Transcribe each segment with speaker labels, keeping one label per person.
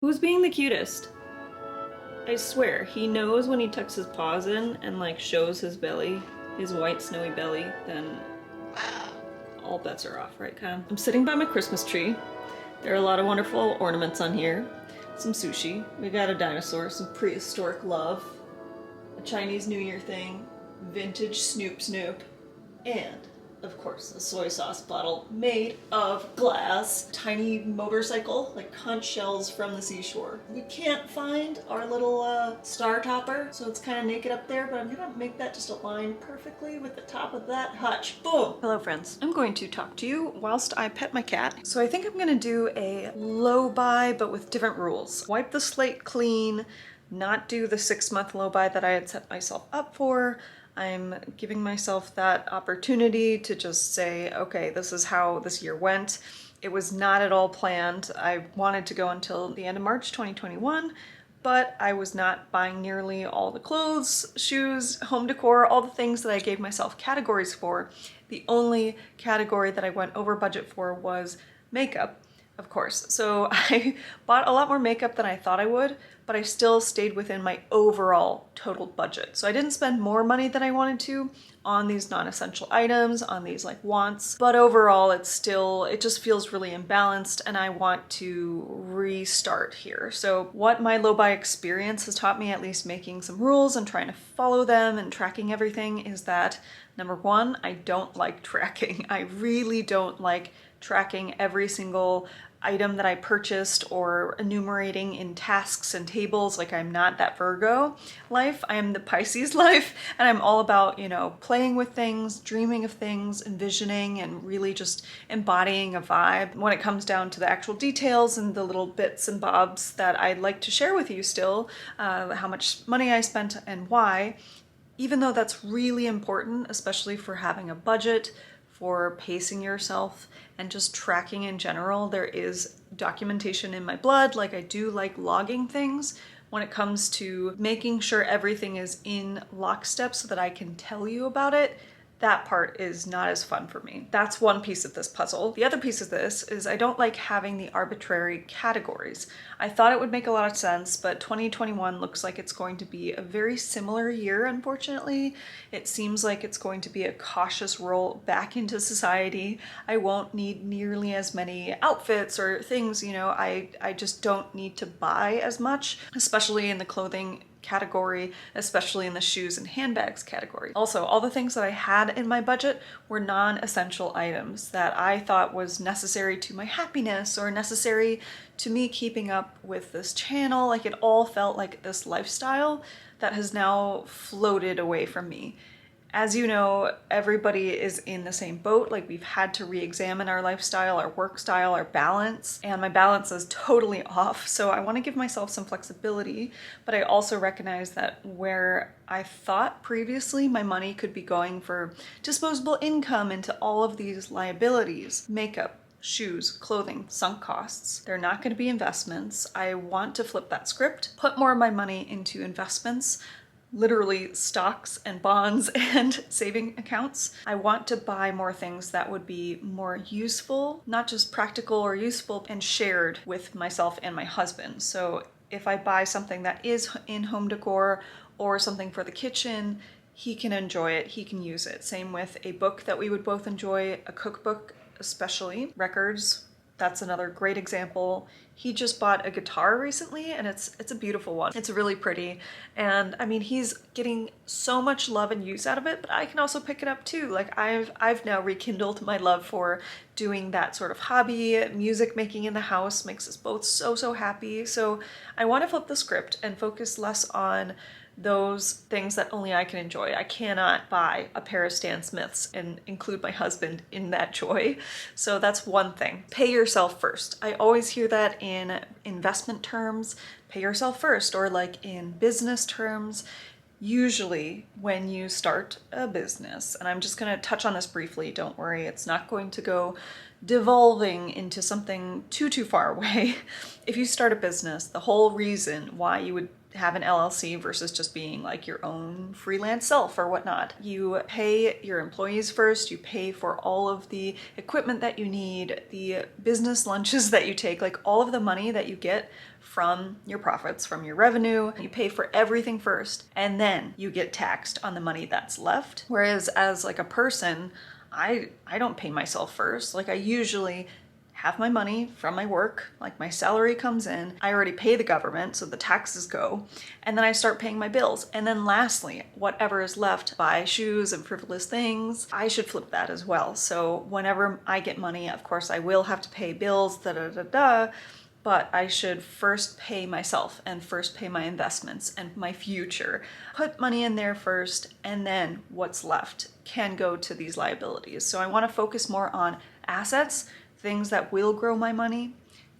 Speaker 1: Who's being the cutest? I swear, he knows when he tucks his paws in and like shows his belly, his white snowy belly, then all bets are off, right, Kyle? I'm sitting by my Christmas tree. There are a lot of wonderful ornaments on here. Some sushi. We got a dinosaur, some prehistoric love, a Chinese New Year thing, vintage Snoop Snoop, and of course, a soy sauce bottle made of glass. Tiny motorcycle, like conch shells from the seashore. We can't find our little star topper, so it's kind of naked up there, but I'm gonna make that just align perfectly with the top of that hutch. Boom! Hello, friends. I'm going to talk to you whilst I pet my cat. So I think I'm gonna do a low buy, but with different rules. Wipe the slate clean, not do the 6-month low buy that I had set myself up for. I'm giving myself that opportunity to just say, okay, this is how this year went. It was not at all planned. I wanted to go until the end of March 2021, but I was not buying nearly all the clothes, shoes, home decor, all the things that I gave myself categories for. The only category that I went over budget for was makeup, of course. So I bought a lot more makeup than I thought I would, but I still stayed within my overall total budget. So I didn't spend more money than I wanted to on these non-essential items, on these like wants, but overall it just feels really imbalanced and I want to restart here. So what my low buy experience has taught me, at least making some rules and trying to follow them and tracking everything, is that number one, I don't like tracking. I really don't like tracking every single item that I purchased or enumerating in tasks and tables. Like, I'm not that Virgo life, I am the Pisces life, and I'm all about, playing with things, dreaming of things, envisioning, and really just embodying a vibe. When it comes down to the actual details and the little bits and bobs that I'd like to share with you still, how much money I spent and why, even though that's really important, especially for having a budget, for pacing yourself, and just tracking in general. There is documentation in my blood, like I do like logging things when it comes to making sure everything is in lockstep so that I can tell you about it. That part is not as fun for me. That's one piece of this puzzle. The other piece of this is I don't like having the arbitrary categories. I thought it would make a lot of sense, but 2021 looks like it's going to be a very similar year, unfortunately. It seems like it's going to be a cautious roll back into society. I won't need nearly as many outfits or things, I just don't need to buy as much, especially in the clothing category, especially in the shoes and handbags category. Also, all the things that I had in my budget were non-essential items that I thought was necessary to my happiness or necessary to me keeping up with this channel. Like, it all felt like this lifestyle that has now floated away from me. As you know, everybody is in the same boat. Like, we've had to re-examine our lifestyle, our work style, our balance, and my balance is totally off. So I want to give myself some flexibility, but I also recognize that where I thought previously my money could be going for disposable income into all of these liabilities, makeup, shoes, clothing, sunk costs. They're not going to be investments. I want to flip that script, put more of my money into investments, literally stocks and bonds and saving accounts. I want to buy more things that would be more useful, not just practical or useful, and shared with myself and my husband. So if I buy something that is in home decor or something for the kitchen, he can enjoy it, he can use it. Same with a book that we would both enjoy, a cookbook especially, records. That's another great example. He just bought a guitar recently and it's a beautiful one. It's really pretty. And I mean, he's getting so much love and use out of it, but I can also pick it up too. Like, I've now rekindled my love for doing that sort of hobby. Music making in the house makes us both so happy. So I want to flip the script and focus less on those things that only I can enjoy. I cannot buy a pair of Stan Smiths and include my husband in that joy. So that's one thing. Pay yourself first. I always hear that in investment terms, pay yourself first, or like in business terms, usually when you start a business. And I'm just going to touch on this briefly. Don't worry, it's not going to go devolving into something too far away. If you start a business, the whole reason why you would have an LLC versus just being like your own freelance self or whatnot. You pay your employees first, you pay for all of the equipment that you need, the business lunches that you take, like all of the money that you get from your profits, from your revenue. You pay for everything first, and then you get taxed on the money that's left. Whereas as like a person, I don't pay myself first. Like I usually have my money from my work, like my salary comes in, I already pay the government, so the taxes go, and then I start paying my bills. And then lastly, whatever is left, buy shoes and frivolous things, I should flip that as well. So whenever I get money, of course I will have to pay bills, but I should first pay myself and first pay my investments and my future. Put money in there first, and then what's left can go to these liabilities. So I want to focus more on assets, things that will grow my money,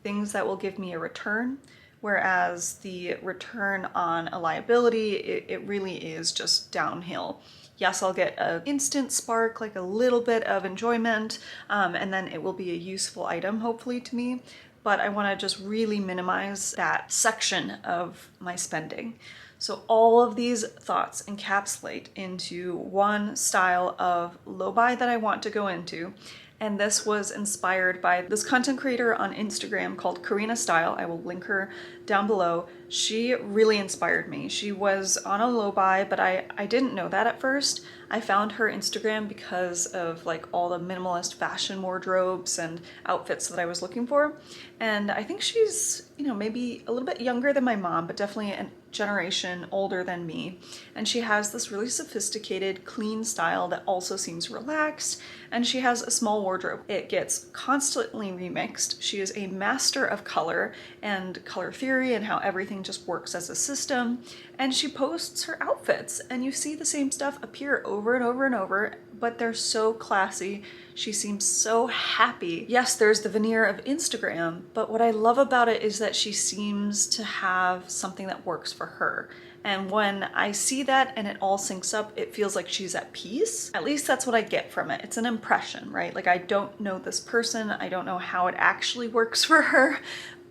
Speaker 1: things that will give me a return, whereas the return on a liability, it really is just downhill. Yes, I'll get an instant spark, like a little bit of enjoyment, and then it will be a useful item, hopefully, to me. But I want to just really minimize that section of my spending. So all of these thoughts encapsulate into one style of low buy that I want to go into. And this was inspired by this content creator on Instagram called Karina Style. I will link her down below. She really inspired me. She was on a low buy, but I didn't know that at first. I found her Instagram because of like all the minimalist fashion wardrobes and outfits that I was looking for. And I think she's, you know, maybe a little bit younger than my mom, but definitely a generation older than me. And she has this really sophisticated, clean style that also seems relaxed. And she has a small wardrobe. It gets constantly remixed. She is a master of color and color theory and how everything just works as a system. And she posts her outfits, and you see the same stuff appear over and over and over, but they're so classy. She seems so happy. Yes, there's the veneer of Instagram, but what I love about it is that she seems to have something that works for her. And when I see that and it all syncs up, it feels like she's at peace. At least that's what I get from it. It's an impression, right? Like I don't know this person. I don't know how it actually works for her.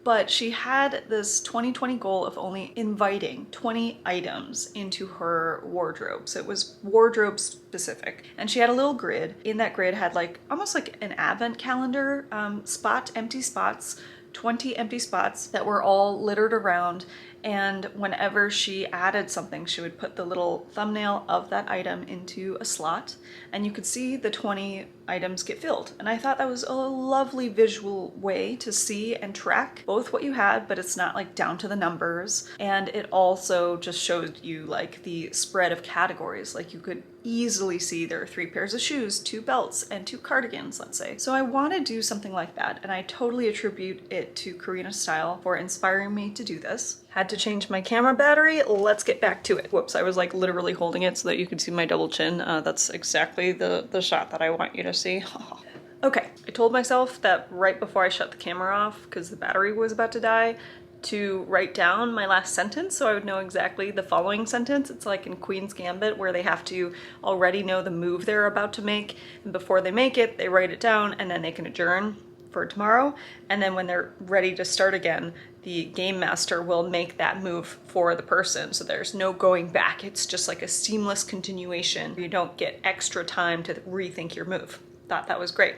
Speaker 1: But she had this 2020 goal of only inviting 20 items into her wardrobe. So it was wardrobe specific. And she had a little grid. In that grid had like almost like an advent calendar empty spots, 20 empty spots that were all littered around. And whenever she added something, she would put the little thumbnail of that item into a slot, and you could see the 20 items get filled. And I thought that was a lovely visual way to see and track both what you had, but it's not like down to the numbers. And it also just showed you like the spread of categories. Like you could easily see there are 3 pairs of shoes, 2 belts, and 2 cardigans, let's say. So I want to do something like that, and I totally attribute it to Karina Style for inspiring me to do this. Had to change my camera battery. Let's get back to it. Whoops, I was like literally holding it so that you could see my double chin. That's exactly the shot that I want you to see. Okay, I told myself that right before I shut the camera off, because the battery was about to die, to write down my last sentence so I would know exactly the following sentence. It's like in Queen's Gambit where they have to already know the move they're about to make, and before they make it, they write it down and then they can adjourn for tomorrow. And then when they're ready to start again, the game master will make that move for the person. So there's no going back. It's just like a seamless continuation. You don't get extra time to rethink your move. Thought that was great.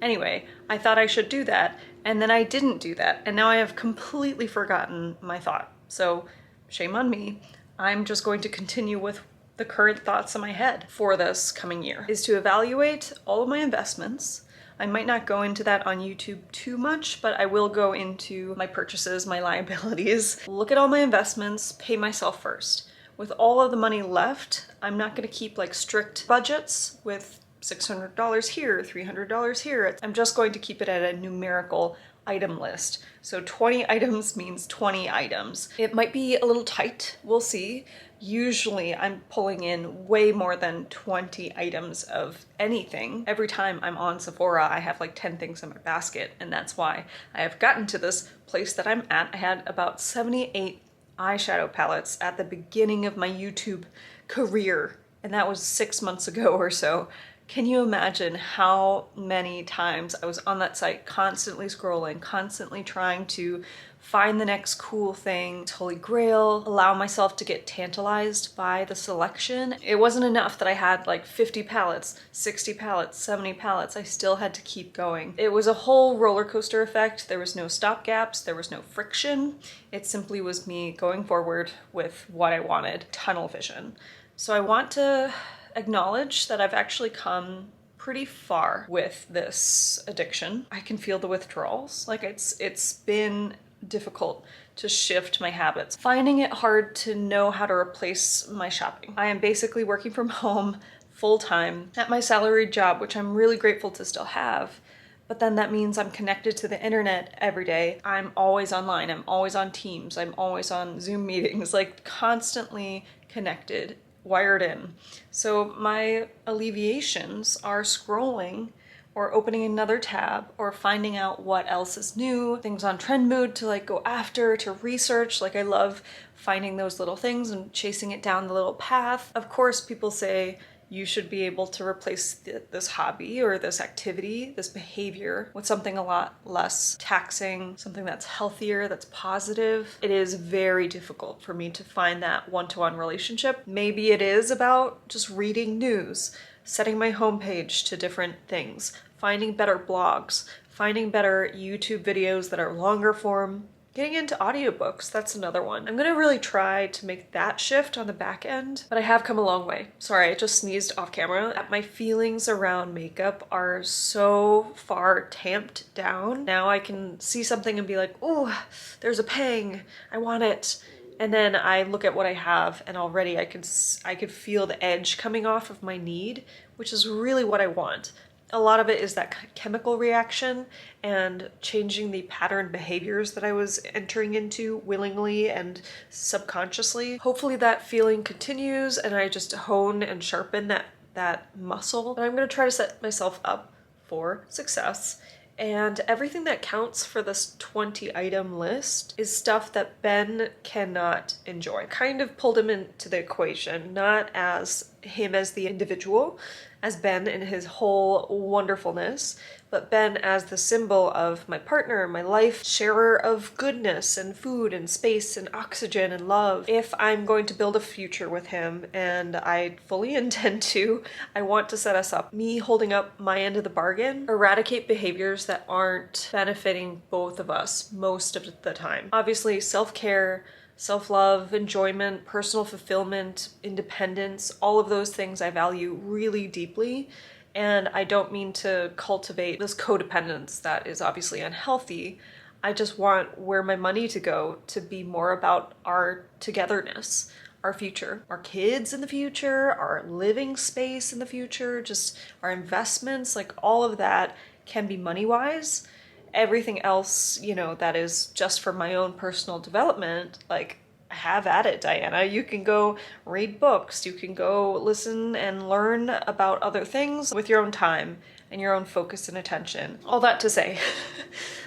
Speaker 1: Anyway, I thought I should do that, and then I didn't do that, and now I have completely forgotten my thought. So shame on me. I'm just going to continue with the current thoughts in my head for this coming year, is to evaluate all of my investments. I might not go into that on YouTube too much, but I will go into my purchases, my liabilities, look at all my investments, pay myself first. With all of the money left, I'm not going to keep like strict budgets with $600 here, $300 here. I'm just going to keep it at a numerical item list. So 20 items means 20 items. It might be a little tight, we'll see. Usually I'm pulling in way more than 20 items of anything. Every time I'm on Sephora, I have like 10 things in my basket, and that's why I have gotten to this place that I'm at. I had about 78 eyeshadow palettes at the beginning of my YouTube career, and that was 6 months ago or so. Can you imagine how many times I was on that site constantly scrolling, constantly trying to find the next cool thing, holy grail, allow myself to get tantalized by the selection. It wasn't enough that I had like 50 palettes, 60 palettes, 70 palettes. I still had to keep going. It was a whole roller coaster effect. There was no stop gaps, there was no friction. It simply was me going forward with what I wanted, tunnel vision. So I want to acknowledge that I've actually come pretty far with this addiction. I can feel the withdrawals. Like it's been difficult to shift my habits. Finding it hard to know how to replace my shopping. I am basically working from home full-time at my salaried job, which I'm really grateful to still have. But then that means I'm connected to the internet every day. I'm always online. I'm always on Teams. I'm always on Zoom meetings, like constantly connected, wired in. So my alleviations are scrolling or opening another tab or finding out what else is new, things on Trend Mood to like go after, to research. Like I love finding those little things and chasing it down the little path. Of course, people say you should be able to replace this hobby or this activity, this behavior with something a lot less taxing, something that's healthier, that's positive. It is very difficult for me to find that one-to-one relationship. Maybe it is about just reading news, setting my homepage to different things, finding better blogs, finding better YouTube videos that are longer form, getting into audiobooks, that's another one. I'm gonna really try to make that shift on the back end, but I have come a long way. Sorry, I just sneezed off camera. My feelings around makeup are so far tamped down. Now I can see something and be like, oh, there's a pang, I want it. And then I look at what I have and already I could feel the edge coming off of my need, which is really what I want. A lot of it is that chemical reaction and changing the pattern behaviors that I was entering into willingly and subconsciously. Hopefully that feeling continues and I just hone and sharpen that muscle. But I'm gonna try to set myself up for success. And everything that counts for this 20 item list is stuff that Ben cannot enjoy. Kind of pulled him into the equation, not as him as the individual, as Ben in his whole wonderfulness, but Ben as the symbol of my partner, my life, sharer of goodness and food and space and oxygen and love. If I'm going to build a future with him, and I fully intend to, I want to set us up. Me holding up my end of the bargain, eradicate behaviors that aren't benefiting both of us most of the time. Obviously, self-care, self-love, enjoyment, personal fulfillment, independence, all of those things I value really deeply. And I don't mean to cultivate this codependence that is obviously unhealthy. I just want where my money to go to be more about our togetherness, our future, our kids in the future, our living space in the future, just our investments, like all of that can be money-wise. Everything else, you know, that is just for my own personal development, like, have at it, Diana. You can go read books, you can go listen and learn about other things with your own time and your own focus and attention. All that to say,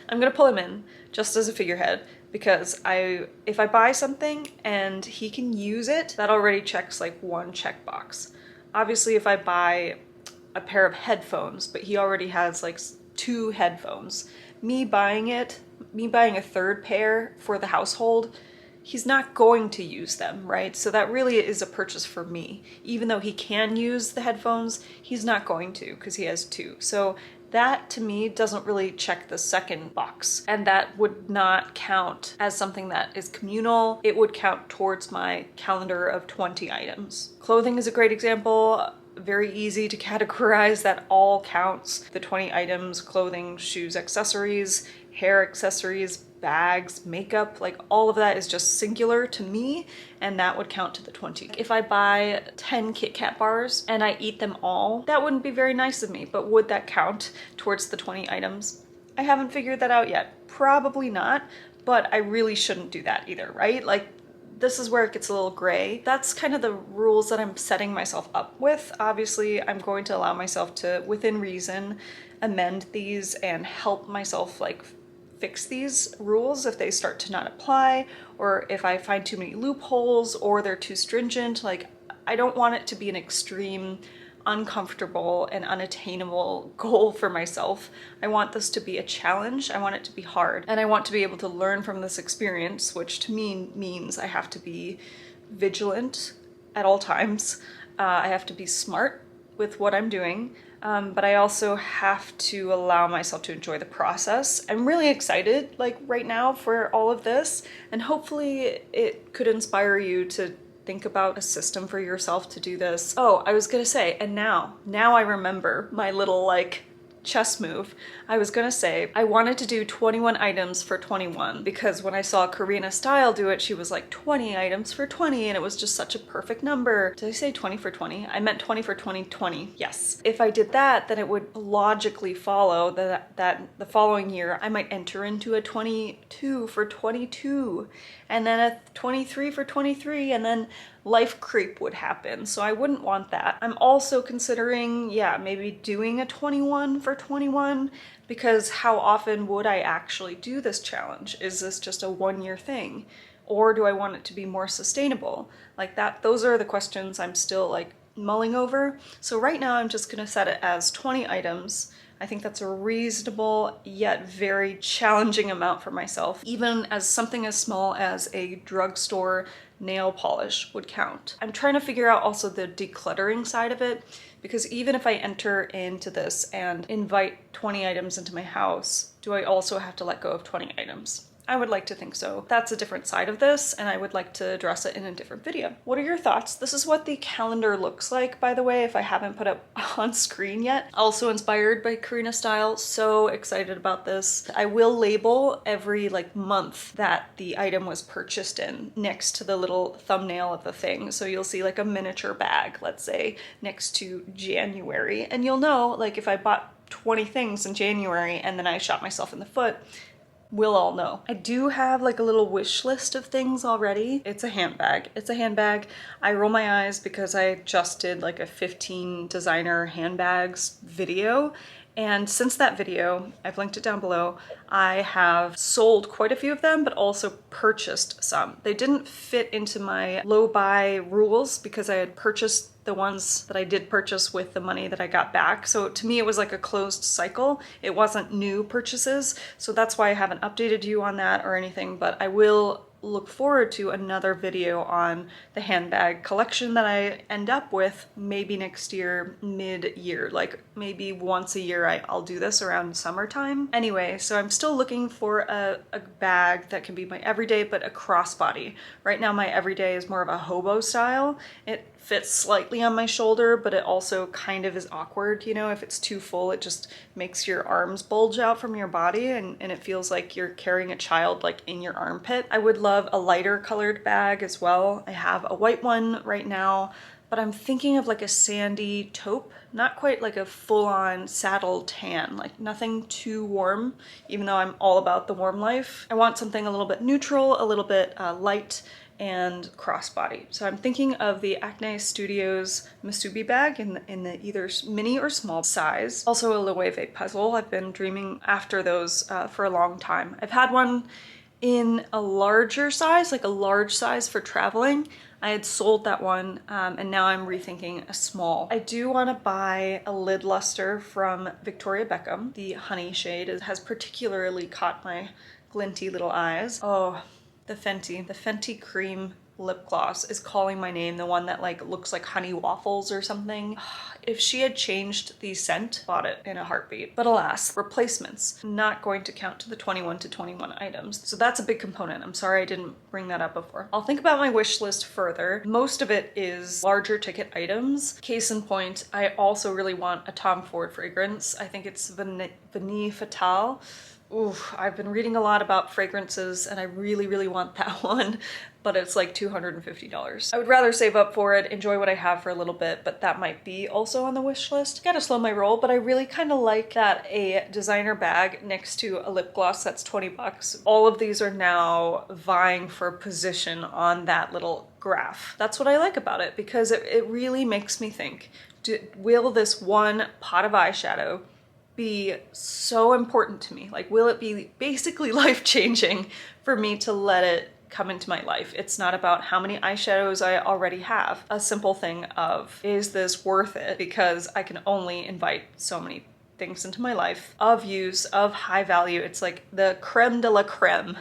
Speaker 1: I'm gonna pull him in just as a figurehead because if I buy something and he can use it, that already checks like one checkbox. Obviously, if I buy a pair of headphones, but he already has like 2 headphones, me buying a third pair for the household, he's not going to use them, right? So that really is a purchase for me. Even though he can use the headphones, he's not going to because he has 2. So that to me doesn't really check the second box. And that would not count as something that is communal. It would count towards my calendar of 20 items. Clothing is a great example. Very easy to categorize, that all counts. The 20 items, clothing, shoes, accessories, hair accessories, bags, makeup, like all of that is just singular to me, and that would count to the 20. If I buy 10 Kit Kat bars and I eat them all, that wouldn't be very nice of me, but would that count towards the 20 items? I haven't figured that out yet. Probably not, but I really shouldn't do that either, right? Like, this is where it gets a little gray. That's kind of the rules that I'm setting myself up with. Obviously, I'm going to allow myself to, within reason, amend these and help myself like fix these rules if they start to not apply, or if I find too many loopholes or they're too stringent. Like, I don't want it to be an extreme uncomfortable and unattainable goal for myself. I want this to be a challenge. I want it to be hard. And I want to be able to learn from this experience, which to me means I have to be vigilant at all times. I have to be smart with what I'm doing. But I also have to allow myself to enjoy the process. I'm really excited, like right now, for all of this, and hopefully it could inspire you to think about a system for yourself to do this. Oh, I was gonna say, and now I remember my little like chess move. I was gonna say I wanted to do 21 items for 21 because when I saw Karina Style do it, she was like 20 items for 20 and it was just such a perfect number. Did I say 20 for 20? I meant 20 for 20, 20. Yes. If I did that, then it would logically follow that the following year I might enter into a 22 for 22 and then a 23 for 23 and then life creep would happen. So I wouldn't want that. I'm also considering, yeah, maybe doing a 21 for 21 because how often would I actually do this challenge? Is this just a one-year thing? Or do I want it to be more sustainable? Like that, those are the questions I'm still like mulling over. So right now I'm just gonna set it as 20 items. I think that's a reasonable yet very challenging amount for myself. Even as something as small as a drugstore nail polish would count. I'm trying to figure out also the decluttering side of it, because even if I enter into this and invite 20 items into my house, do I also have to let go of 20 items? I would like to think so. That's a different side of this, and I would like to address it in a different video. What are your thoughts? This is what the calendar looks like, by the way, if I haven't put it on screen yet. Also inspired by Karina Style. So excited about this. I will label every like month that the item was purchased in next to the little thumbnail of the thing. So you'll see like a miniature bag, let's say, next to January. And you'll know, like, if I bought 20 things in January and then I shot myself in the foot, we'll all know. I do have like a little wish list of things already. It's a handbag. It's a handbag. I roll my eyes because I just did like a 15 designer handbags video. And since that video, I've linked it down below, I have sold quite a few of them, but also purchased some. They didn't fit into my low buy rules because I had purchased the ones that I did purchase with the money that I got back. So to me, it was like a closed cycle. It wasn't new purchases. So that's why I haven't updated you on that or anything, but I will look forward to another video on the handbag collection that I end up with maybe next year, mid-year, like maybe once a year I'll do this around summertime. Anyway, so I'm still looking for a bag that can be my everyday, but a crossbody. Right now my everyday is more of a hobo style. It fits slightly on my shoulder, but it also kind of is awkward, you know, if it's too full, it just makes your arms bulge out from your body and it feels like you're carrying a child like in your armpit. I would love a lighter colored bag as well. I have a white one right now, but I'm thinking of like a sandy taupe, not quite like a full-on saddle tan, like nothing too warm, even though I'm all about the warm life. I want something a little bit neutral, a little bit light, and crossbody. So I'm thinking of the Acne Studios Masubi bag in the either mini or small size. Also a Loewe puzzle. I've been dreaming after those for a long time. I've had one in a larger size, like a large size for traveling. I had sold that one and now I'm rethinking a small. I do want to buy a lid luster from Victoria Beckham. The honey shade has particularly caught my glinty little eyes. Oh, the Fenty cream lip gloss is calling my name, the one that like looks like honey waffles or something. If she had changed the scent, bought it in a heartbeat. But alas, replacements not going to count to the 21 to 21 items. So that's a big component. I'm sorry I didn't bring that up before. I'll think about my wish list further. Most of it is larger ticket items. Case in point, I also really want a Tom Ford fragrance. I think it's Vanille Fatale. Ooh, I've been reading a lot about fragrances and I really, really want that one, but it's like $250. I would rather save up for it, enjoy what I have for a little bit, but that might be also on the wish list. Gotta slow my roll, but I really kind of like that a designer bag next to a lip gloss that's 20 bucks. All of these are now vying for position on that little graph. That's what I like about it because it really makes me think, will this one pot of eyeshadow be so important to me? Like, will it be basically life-changing for me to let it come into my life. It's not about how many eyeshadows I already have. A simple thing of, is this worth it? Because I can only invite so many things into my life of use, of high value. It's like the creme de la creme,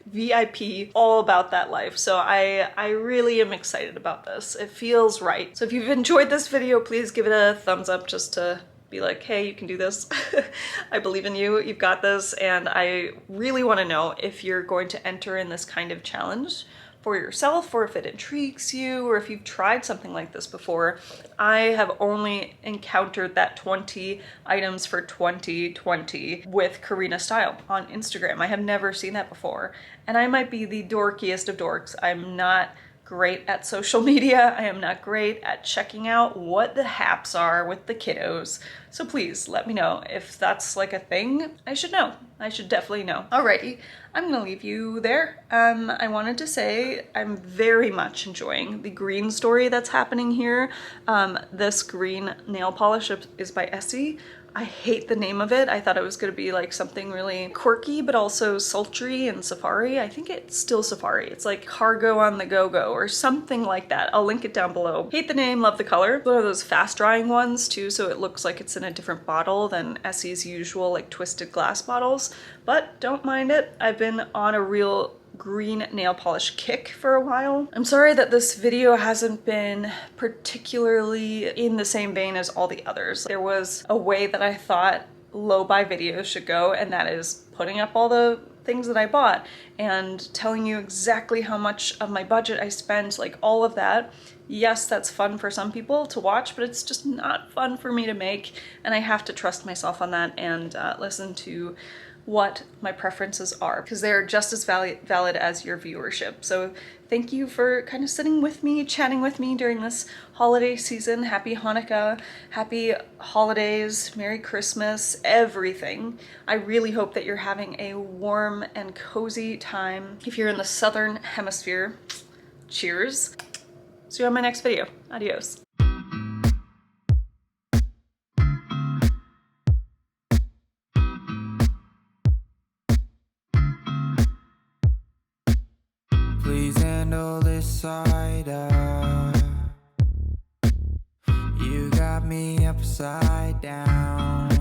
Speaker 1: VIP, all about that life. So I really am excited about this. It feels right. So if you've enjoyed this video, please give it a thumbs up just to be like, hey, you can do this. I believe in you, you've got this. And I really want to know if you're going to enter in this kind of challenge for yourself, or if it intrigues you, or if you've tried something like this before. I have only encountered that 20 items for 2020 with Karina Style on Instagram. I have never seen that before. And I might be the dorkiest of dorks. I'm not great at social media. I am not great at checking out what the haps are with the kiddos. So please let me know if that's like a thing. I should know. I should definitely know. Alrighty, I'm gonna leave you there. I wanted to say I'm very much enjoying the green story that's happening here. This green nail polish is by Essie. I hate the name of it. I thought it was gonna be like something really quirky, but also sultry and safari. I think it's still safari. It's like cargo on the go-go or something like that. I'll link it down below. Hate the name, love the color. One of those fast drying ones too, so it looks like it's in a different bottle than Essie's usual like twisted glass bottles, but don't mind it. I've been on a real green nail polish kick for a while. I'm sorry that this video hasn't been particularly in the same vein as all the others. There was a way that I thought low buy videos should go, and that is putting up all the things that I bought and telling you exactly how much of my budget I spent, like all of that. Yes, that's fun for some people to watch, but it's just not fun for me to make, and I have to trust myself on that and listen to what my preferences are, because they're just as valid as your viewership. So thank you for kind of sitting with me, chatting with me during this holiday season. Happy Hanukkah, happy holidays, Merry Christmas, everything. I really hope that you're having a warm and cozy time. If you're in the Southern Hemisphere, cheers. See you on my next video. Adios.
Speaker 2: Please handle this side up. You got me upside down.